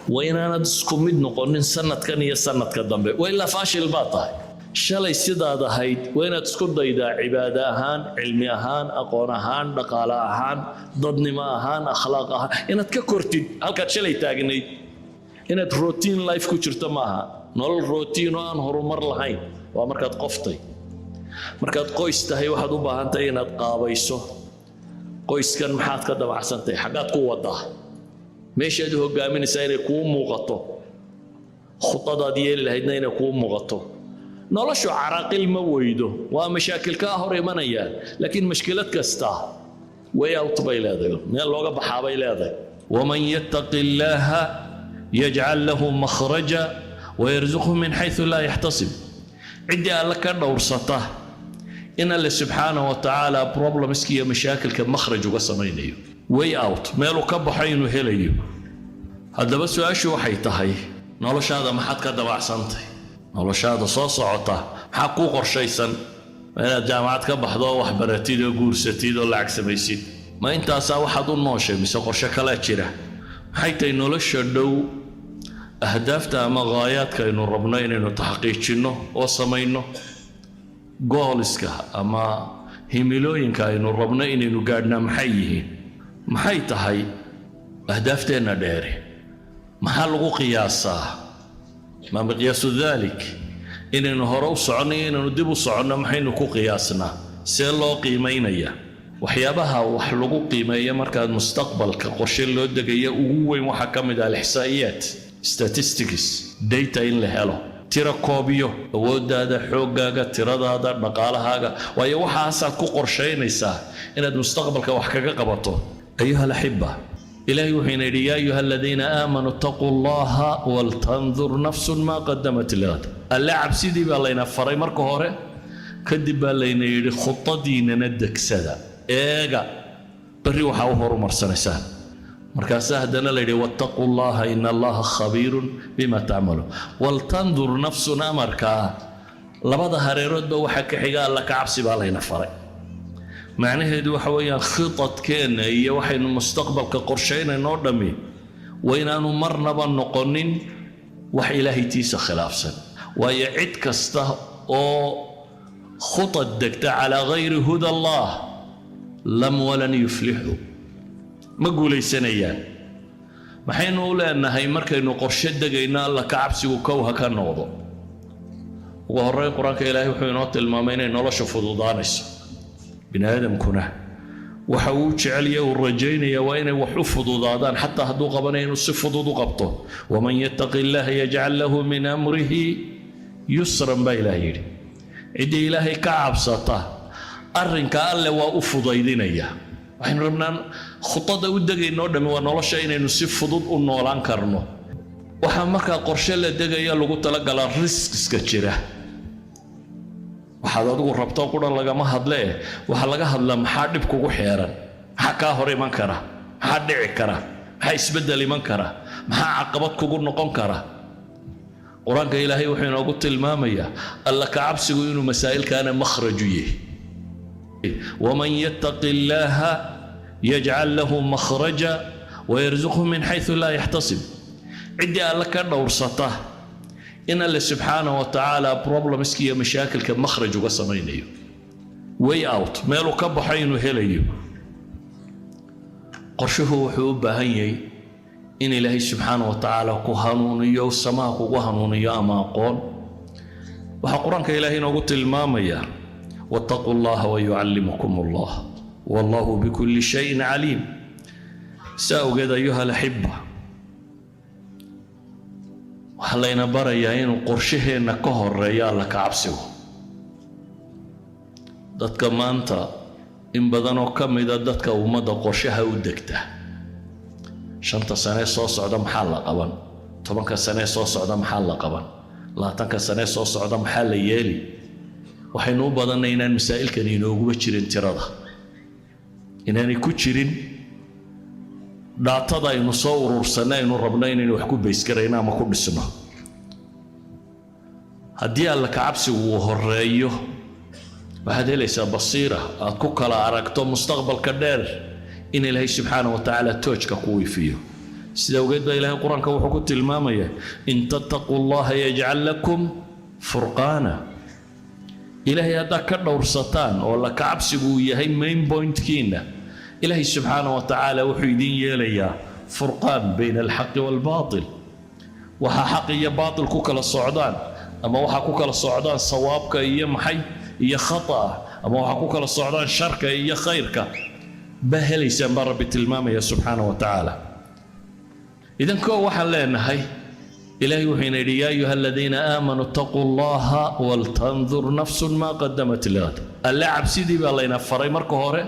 وإن أنا تسكمد نقولن سنة كان هي سنة كدنبه وإلا فاشل باطل شلي سيدا هيد وين تسكن ضيدا عبادة هان علمي هان أقون هان دقالة هان ضدنما هان أخلاق هان إن تككرتي هلك شلي تاجني إن روتين لايف كوتشرت معها نول روتين وان هرمر لهين ومركات قفتي مركات قويس تهي واحد وباهن تين تقابيسه قويس كان محات كده وحسنتي حاجات قوة ده ماشي هذا قامين سير يكون مغطى خطة ديال اللي هيدنا يكون مغطى نولشو عراقيل ما ويدو ومشاكل كاهر يمنيان لكن مشكلة كستا ويا وطبي لهذا من اللغة بحابي لهذا ومن يتق الله يجعل له مخرجا ويرزقه من حيث لا يحتسب عندي لك دورسته إن الله سبحانه وتعالى بروبلمز كي مشاكل كمخرج وقسمينيو واي اوت ميلو كبحين وهليو هذا بس واشو حيتهي نولش هذا ما حد كذا وعسنتي نولش هذا صوص عطا حقوق قرشيسن انا جامعات كبحضو وحبرتيدو غورستيدو لعك سميسيد ما انت اسا واحد نوشه بس قرشه كلا جيره حيتي نولش دو اهدافتا ama غاياتك انه ربنا انه تحقيقينه وسمينه goalska ama himilooyinka aynu rabno inaynu gaadhna maxay yihiin maxay tahay ahdaafteena dheer maxaa lagu qiyaasaa ma miqyaasu dhalik inaynu hore u socono inaynu dib u socono maxaynu ku qiyaasnaa see loo qiimeynaya waxyaabaha wax lagu qiimeeyo markaad mustaqbalka qorshe loo degayo ugu weyn waxa ka mid ah ihsaa'iyaat statistics data in la helo tira koobiyo awooddaada xoogaaga tiradaada dhaqaalahaaga waayo waxaasaad ku qorsheynaysaa inaad mustaqbalka wax kaga qabato ayuha alahibba ilaahi wuxuu yidhi yaa ayuha aladiina aamanuu ittaquu llaha waltandur nafsun maa qaddamat ligad alla cabsidii baa layna faray marka hore kadib baa layna yidhi khudadiinana degsada eega bari waxaa u horumarsanaysaan مركز هدنا لدي واتقوا الله إن الله خبير بما تعملون ولتنظر نفسنا مركا لبدا هريرود بو حكي حقا لك عبسي بالينا فرق معناه دو حويا خطط كان هي وحي المستقبل كقرشين نودمي وين انو مرنا بنقنين وحي الهي تيس خلاف سن ويعد كسته او خطط دكت على غير هدى الله لم ولن يفلحوا ما guulaysanayaan maxaynu u leenahay markaynu qorshe degayna alla ka cabsigu kowha ka noqdo ugu horreyn quraanka ilaahay wuxuu inoo tilmaamay inay nolosha fududaanayso bini'aadamkuna waxa uu jecel yahay uu rajaynaya waa inay wax u fududaadaan xataa hadduu qabanayo inuu si fudud u qabto waman yattaqi llaha yajcal lahu min amrihi yusran baa ilaahay yidhi ciddii ilaahay ka cabsata arrinka alle waa u fudaydinaya waxaynu rabnaa khudada u degaynoo dhammi waa nolosha inaynu si fudud u noolaan karno waxaa markaa qorshe la degaya lagu talagalaa riskiska jira waxaad adigu rabto qudhan lagama hadlee waxaa laga hadlaa maxaa dhib kugu xeeran maxaa kaa hor iman kara maxaa dhici kara maxaa isbeddel iman kara maxaa caqabad kugu noqon kara quraanka ilaahay wuxuu inoogu tilmaamayaa alla ka cabsigu inuu masaa'ilkaana makhraju yahay ومن يتق الله يجعل له مخرجا ويرزقه من حيث لا يحتسب عندي لك دورسته إن الله سبحانه وتعالى بروبلمز كي مشاكل كمخرج وقسمينيو واي اوت ميلو كبحين وهليو قرشه وحوب هيي إن الله سبحانه وتعالى كهانونيو السماء كهانونيو أما قول وحقرانك إلهي نقول المامية واتقوا الله ويعلمكم الله والله بكل شيء عليم سأوجد أيها الأحبة وحلينا بريين قرشه نكهر ريال كعبسه دتك ما أنت إن بدنو كم إذا دتك ومدى قرشها ودكته شنطة سنة صوص عدم حال قبل طبعا كسنة صوص عدم حال قبل لا تنك سنة صوص عدم حال يالي waxaynu u badanay inaan masaa'ilkan inooguba jirin tirada inaanay ku jirin dhaatada aynu soo urursanay aynu rabno inaynu wax ku baysgarayno ama ku dhisno haddii alla ka cabsigu uu horeeyo waxaad helaysaa basiira aad ku kala aragto mustaqbalka dheer in ilaahay subxaanahu wa tacaala toojka ku wiifiyo سيدا وقيد با إلهي القرآن كوحكو تلمامية إن تتقوا الله يجعل لكم فرقانا إلهي هذا كدور ستان ولا كعبسبو يهي مين بوينت كينا إلهي سبحانه وتعالى وحيدين يليا فرقان بين الحق والباطل وها حق يا باطل كوكل الصعدان أما وها كوكل الصعدان صوابك يا محي يا خطأ أما وها كوكل الصعدان شرك يا خيرك بهلي سنبر بتلمام يا سبحانه وتعالى إذن كو وحل لنا هاي إلهي وحين يا أيها الذين آمنوا اتقوا الله ولتنظر نفس ما قدمت لغد اللعب سيدي بالله فري مركو هوري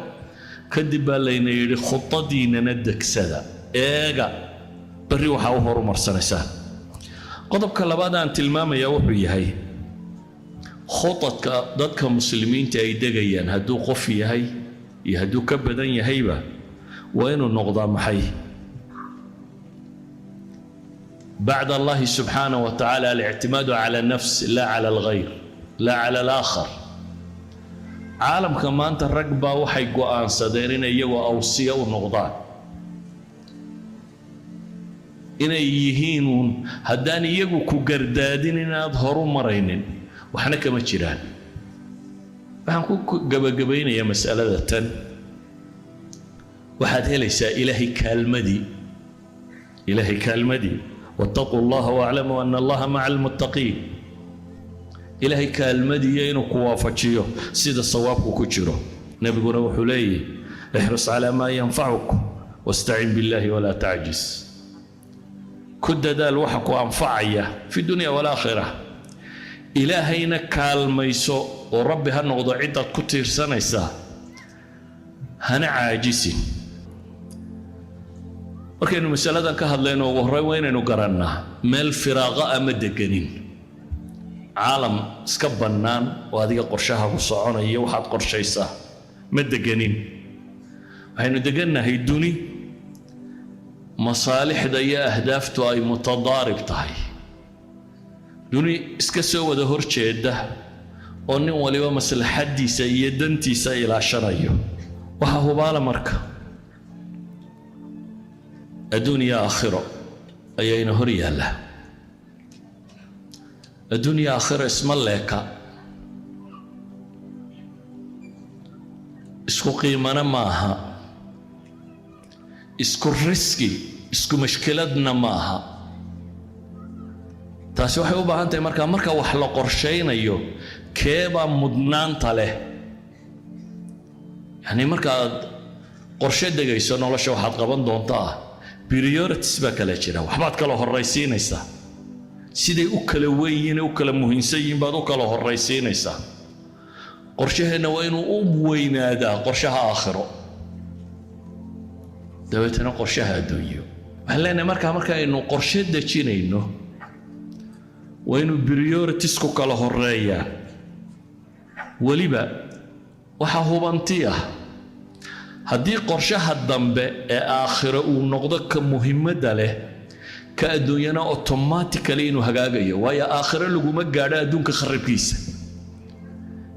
كدب بالله يري خطة دينا ندك سدا إيغا بري وحاو هورو مرسنسان قضب كلابادا أن تلمام يا وحي هاي خطتك ضدك مسلمين تاي دغيان هدو قفي هاي يهدو كبدن يهيبا وين النقضة محي بعد الله سبحانه وتعالى الاعتماد على النفس لا على الغير لا على الآخر عالم كمان ترقبا وحي قوان صديرين يو أوصية ونقضان إن يهينون هداني يجو كجردادين إن أظهروا مرينين وحنا كما تشيران فحنكون جبين يا مسألة تن وحد ليس إلهي كالمدي إلهي كالمدي واتقوا الله واعلموا أن الله مع المتقين إلهي كالمدي ينك وافجيه سيد الصواب وكجره نبي قرأ حلي احرص على ما ينفعك واستعن بالله ولا تعجز كد دال وحك وأنفعيه في الدنيا والآخرة إلهينا كالميسو وربي هالنقضة عدة كتير سنة هنا عاجزين وكأن مسألة كهذلين وهري وين نقرنا مال فراغة أمدقنين عالم سكبنان وهذه قرشها وصعونا يوحد قرشيسا مدقنين هاي ندقنا هي الدنيا مصالح ديا أهدافته أي متضارب تاي دوني اسكسو وده هرشيده أني وليو مثل حدي سيدنتي سيلا شرايو وهو بالا مركا الدنيا آخرة أيين هريا له الدنيا آخرة اسم الله اسكو قيمنا معها اسكو ريسكي اسكو مشكلتنا معها taasi waxay u baahan tahay marka wax la qorsheynayo keeba mudnaanta leh yani marka qorshe degayso nolosha waxaad qaban doontaa priorities ba kala jira waxbaad kala horeysiinaysaa siday u kala weeyeen u kala muhiimsan yihiin baad u kala horeysiinaysaa qorshaheena waa inuu u weynaadaa qorshaha aakhiro dabeetana qorshaha adduunyo waxaan leenahay marka aynu qorshe dejinayno وإنه بريورتيس كلا هرية ولبا وحهو بنتيه هدي قرشها الضمب آخر ونقضك مهمة له كأدوينا أوتوماتيكالي إنه هجاجية ويا آخر اللي جمك قاعدة دونك خرب كيس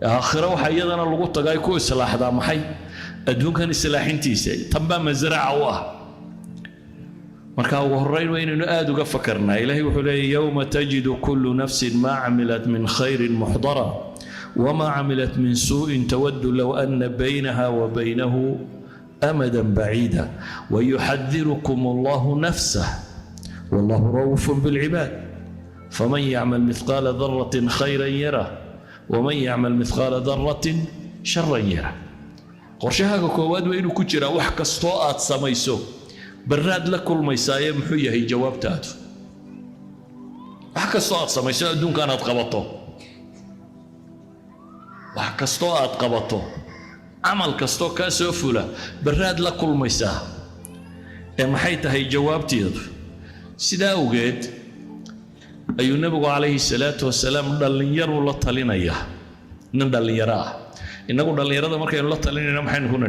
آخر وحيدنا اللي قلت جاي كويس سلاح ده محي أدونك السلاحين تيسي تبى مزرعة واه marka ugu horeyn weynaynu aad uga fakarnaa ilaahay wuxuu leeyahay yawma tajidu kullu nafsin ma amilat min khayrin muhdara wama amilat min su'in tawaddu law anna baynaha wa baynahu amadan ba'ida wa yuhadhdhirukum Allahu nafsahu wallahu ra'ufun bil 'ibad faman ya'mal mithqala dharratin khayran yara wa man ya'mal mithqala dharratin sharran yara qorshahaaga koowaad waa inuu ku jira wax kasto aad samayso براد لكل ما يسايم محيه هي جوابته وحكى الصوت سميسا دون كانت قبطه وحكى الصوت قبطه عمل كستو كاسوفولا براد لكل ما يساه محيته هي جوابتي سيدا وقيت أي النبي عليه الصلاة والسلام دلن يرو الله تلينا إياه ندلن يراه إنه دلن يراه مركي الله تلينا محين هنا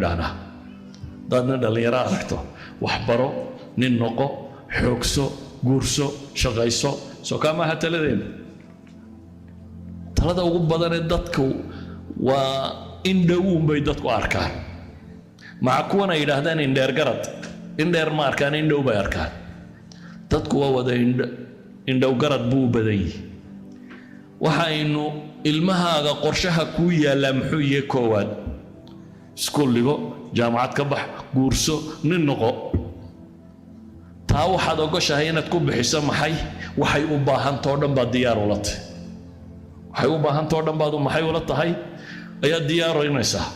دانا دلن يراه ركتو waxbaro nin noqo xoogso guurso shaqayso soo kama ha taladeen talada ugu badan ee dadku waa in dhow bay dadku arkaan ma kuwana yiraahdaan in dheer garad in dheer ma arkaan in dhow bay arkaan dadku waa wada indhow garad buu badan yahay waxaynu ilmahaaga qorshaha ku yaala muxuu yahay koowaad iskuul dhigo jaamacad ka bax guurso nin noqo taa waxaad ogoshahay inaad ku bixiso maxay waxay u baahantoo dhan baad diyaar ula tahay waxay u baahantoo dhan baad maxay ula tahay ayaad diyaarinaysaa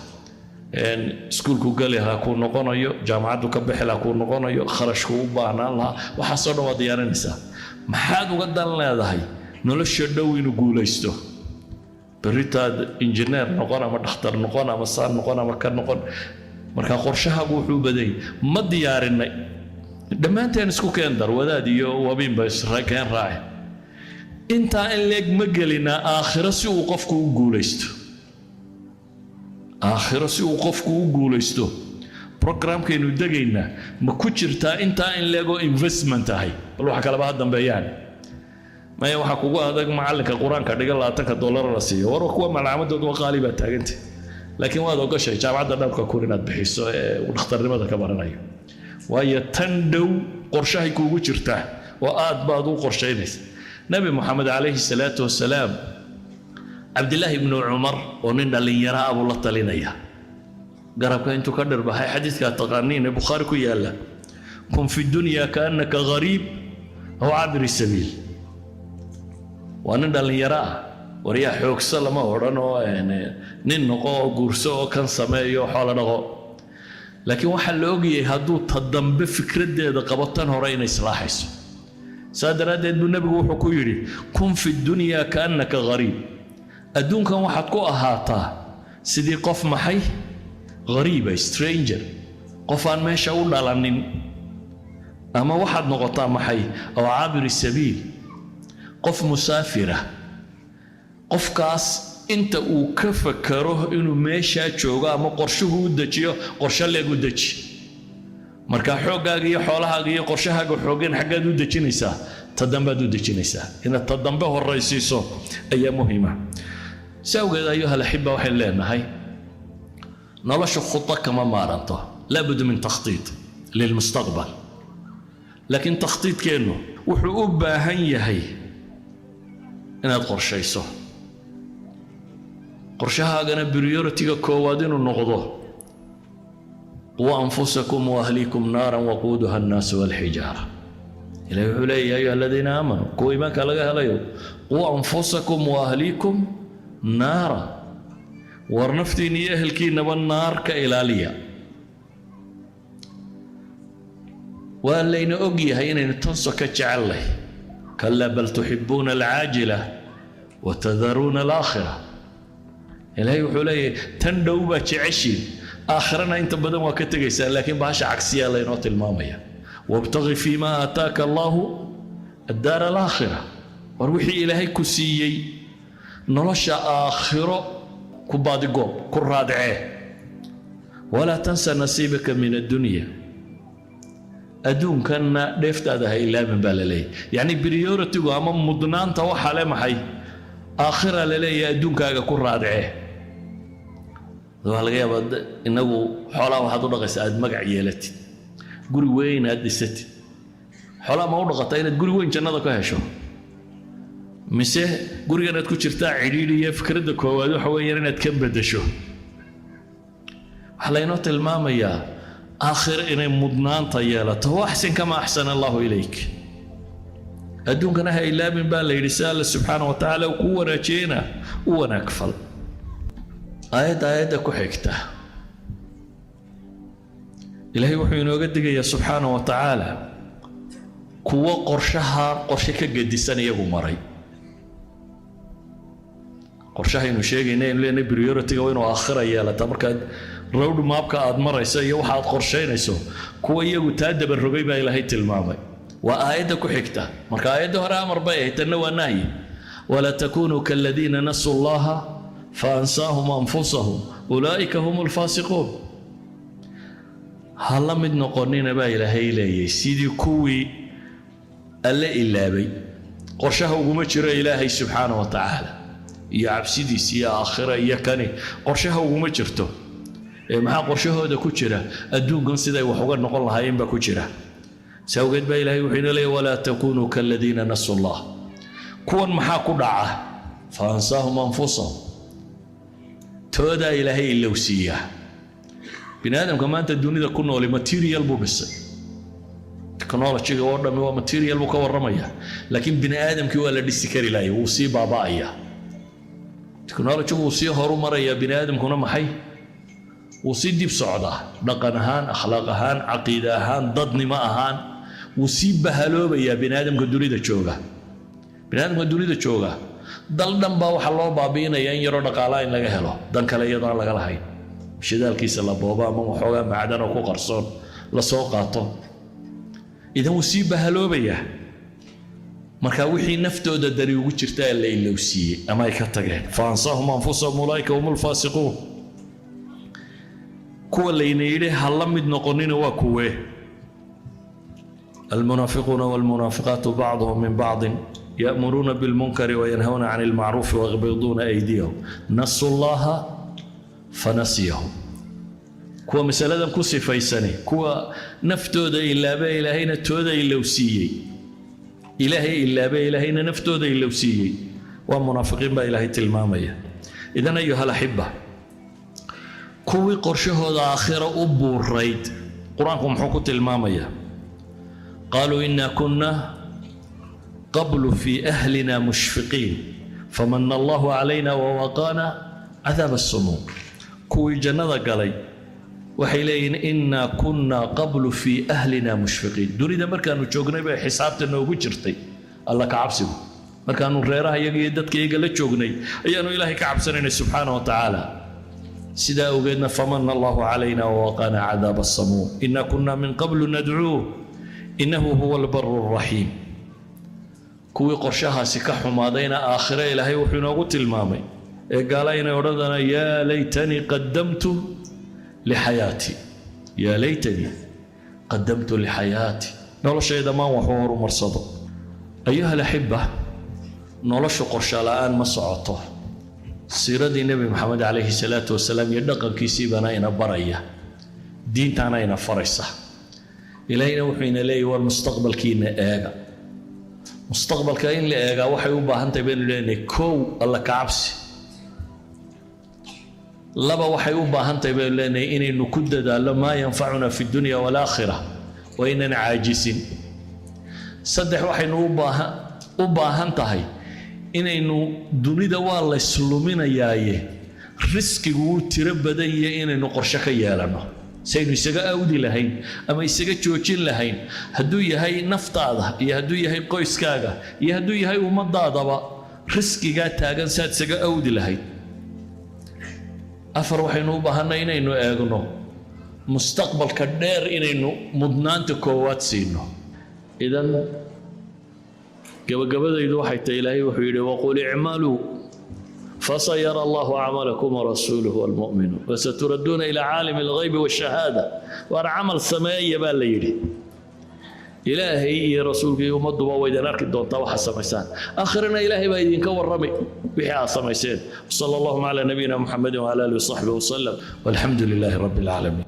iskuulku gali lahaa kuu noqonayo jaamacaddu ka bixi lahaa kuu noqonayo kharashku u baahnaan lahaa waxaasoo dhan waad diyaarinaysaa maxaad uga dan leedahay nolosha dhow inuu guulaysto berritaad injineer noqon ama dhakhtar noqon ama saan noqon ama ka noqon markaa qorshahaagu wuxuu badanyay ma diyaarinay dhammaanteen isku keen dar wadaad iyo wabiinba keen raace intaa in leeg ma gelinaa aakhiro si uu qofku u guulaysto aakhiro si uu qofku u guulaysto programkaynu degaynaa ma ku jirtaa intaa in leegoo investment ahay bal waxa kaleba ha dambeeyaan maya waxaa kugu adag macallinka qur-aanka dhiga $20 la siiyo war kuwa malcamadood waa qaali baa taagantay laakiin waad ogashay jaamacadda dhanka kun inaad bixiso ee uu dhakhtarnimada ka baranayo waayo tan dhow qorshahay kuugu jirtaa oo aad baad u qorshaynaysa nabi maxamed calayhi salaatu wasalaam cabdillaahi ibnu cumar oo nin dhallinyaro ah buu la talinaya garabka intuu ka dhirbaxay xadiidkaa taqaaniin ee bukhaari ku yaalla kun fi dunya kaannaka gariib aw cabiri sabiil waa nin dhallinyaro ah waryaa xoogso lama odhan oo nin noqo oo guurso oo kan sameeyo xoolo dhaqo laakiin waxaa la ogyahay hadduu ta dambe fikraddeeda qabo tan hore inay islaaxayso saa daraaddeed buu nebigu wuxuu ku yidhi kun fi dunya kaannaka gariib adduunkan waxaad ku ahaataa sidii qof maxay غريبة stranger qof aan meesha u dhalanin ama waxaad noqotaa maxay oo caabiri sabiil qof musaafira qofkaas inta uu ka fakaro inuu meesha joogo ama qorshuhu u dejiyo qorshe leegu deji marka xoogaaga iyo xoolahaaga iyo qorshahaaga xoogeen xaggaad u dejinaysaa ta dambaad u dejinaysaa inaad ta dambe horaysiiso ayaa muhiima sawgeed ayuha alaxiba waxay leenahay nolosha khuda kama maaranto laabud min takhtiit lilmustaqbal laakiin takhtiitkeenu wuxuu u baahan yahay inaad qorshayso qorshahaagana priority-ga koowaad inuu noqdo quu anfusakum waahliikum naaran waquuduha annaasu walxijaara ilaahi wuxuu leeyahay yaa ayuha aladiina aamanuu kuwa iimaanka laga helayo quu anfusakum waahliikum naara war naftiin iyo ehelkiinaba naar ka ilaaliya waa layna og yahay inaynu tanso ka jecelnahay kalaa bal tuxibuuna alcaajila watadaruuna alaakhira ilaahay wuxuu leeyahay tan dhow baa jeceshiin aakhirana inta badan waa ka tegaysaa laakiin bahasha cagsiyaa laynoo tilmaamaya wabtaqi fiima aataaka allahu addaara alaakhira war wixii ilaahay ku siiyey nolosha aakhiro كبادي قوب كرادعه ولا تنسى نصيبك من الدنيا أدون كان ديفت هذا إلا من بالليل يعني بريورتي وأمام مضنان توحى لما حي آخرها للي أدون كاجا كرادعه وهالغيا بد إنه حلا واحد رقص أد مقع يلتي قولي وين هاد الست حلا ما ورقتين تقولي وين جنة كهشوا mise gurigan aad ku jirtaa ciriiriya fikradda koowaad waxa weeyaan inaad ka bedasho waxa laynoo tilmaamayaa aakhir inay mudnaanta yeelato waxsin kama axsana allahu ilayk adduunkana ha ilaabin baa la yidhi si alla subxaana wa tacaala uu kuu wanaajiyeyna u wanaag fal aayadda ku xigta ilaahay wuxuu inooga digayaa subxaana wa tacaala kuwo qorshe ka gedisan iyagu maray qorshahaynu sheegaynay in leenahay priority-ga waa inuu aakhira yeelataa markaad road mapka aad marayso iyo waxa aad qorshaynayso kuwa iyagu taa dabarrogay baa ilaahay tilmaamay waa aayadda ku xigta marka aayadda hore amar bay ahayd tanna waa nahyi walaa takunuu kaaladiina nasuu allaha faansaahum anfusahum ulaa'ika hum alfaasiquun ha la mid noqonina baa ilaahay leeyay sidii kuwii alle ilaabay qorshaha uguma jiro ilaahay subxaana wa tacaala iyo cabsidiis iyo aakhira iyo kani qorshaha uguma jirto maxaa qorshahooda ku jira adduunkan siday wax uga noqon lahaayeen baa ku jira سوقت با إلهي وحين لي ولا تكونوا كالذين نسوا الله كون محاكو دعاه فأنساهم أنفسهم تودا إلهي إلا وسياه بني آدم كمان أنت الدنيا كنا ولي ماتيريال بو بس تكنولوجي ورا مو ماتيريال بو كورميا لكن بني آدم كي ولا ديستكري لاي وسي بابايا تكنولوجي وسي هرو مريا بني آدم كنا محي وسي ديب صعدة دقن هان أخلاق هان عقيدة هان ضدني ما هان وسي بهلو يا بني آدم كدوري تشوغا بني آدم كدوري تشوغا دل دم با waxa loo baabiinaya in yaro dhaqaalaha in laga helo dan kale iyadoo laga lahayn shidaalkiisa la booba ama waxoogaa macdan oo ku qarsoon la soo qaato idan uu sii bahaloobaya marka wixii naftooda dari ugu jirta la ilowsiiyey ama ay ka tageen faansahum anfusahum ulaika humul faasiquun kuwa layna yidhi ha la mid noqonina waa kuwee المنافقون والمنافقات بعضهم من بعض يأمرون بالمنكر وينهون عن المعروف ويغضون أيديهم نسوا الله فنسيهم كوا مسألة كوسي فيسني كوا نفتود إلا با إلهينا تود إلا وسيي إلهي إلا با إلهينا نفتود إلا وسيي والمنافقين با إلهي تلمامية إذن أيها الأحبة كوي قرشه آخرة أبو الريد قرآنكم حكو تلمامية قالوا إنا كنا قبل في أهلنا مشفقين فمن الله علينا ووقانا عذاب السموم كوي جنة قالي وحيلين إنا كنا قبل في أهلنا مشفقين دوري دا مركانو جوغني بي حسابت انو وجرتي الله كعبسي مركانو ريرها يددك يقل جوغني ايانو إلهي كعبسنين سبحانه وتعالى سيدا وقيدنا فمن الله علينا ووقانا عذاب السموم إنا كنا من قبل ندعوه إنه هو البر الرحيم كوي قرشها سكح ماضينا آخرة إلهي وحنا قلت المامي قال إن وردنا يا ليتني قدمت لحياتي يا ليتني قدمت لحياتي نولا شيء ما وحور مرصده أيها الأحبة نولا شو قرشا الآن ما صعته سيرة النبي محمد عليه الصلاة والسلام يدقى كيسيبنا إنا برية دين تانا إنا فريسة إلهينا وحينا لي والمستقبل كينا آغا مستقبل كاين لآغا وحي وباهنت بين لأني كو الله كعبسي لبا وحي وباهنت بين لأني إني نكدد لما ينفعنا في الدنيا والآخرة وإننا عاجزين صدح وحي وباهنت هاي إني دنيا والله يسلمين يايه رزقي وتربدي إني نقرشك يالنا سينو يسقى أودي لهين أما يسقى جوجين لهين هدو يهي نفطاده يهدو يهي قويس كاغا يهدو يهي ومضاده رزقي قاد تاغن ساد سقى أودي لهين أفر وحينو بهنا إنينو إيغنو مستقبل كدير إنينو مدنانتو كوات سينو إذن قبل يدو حتى إلهي وحيري وقول اعملوا فسيرى الله عملكم ورسوله والمؤمنون وستردون إلى عالم الغيب والشهادة وأنا عمل سمائي بالليل إلهي يا رسولك يوم الضبا وإذا نرك الدونتا وحسن ميسان آخرنا إلهي بأيدين كور رمي بحي ميسان وصلى الله على نبينا محمد وعلى آله وصحبه وسلم والحمد لله رب العالمين.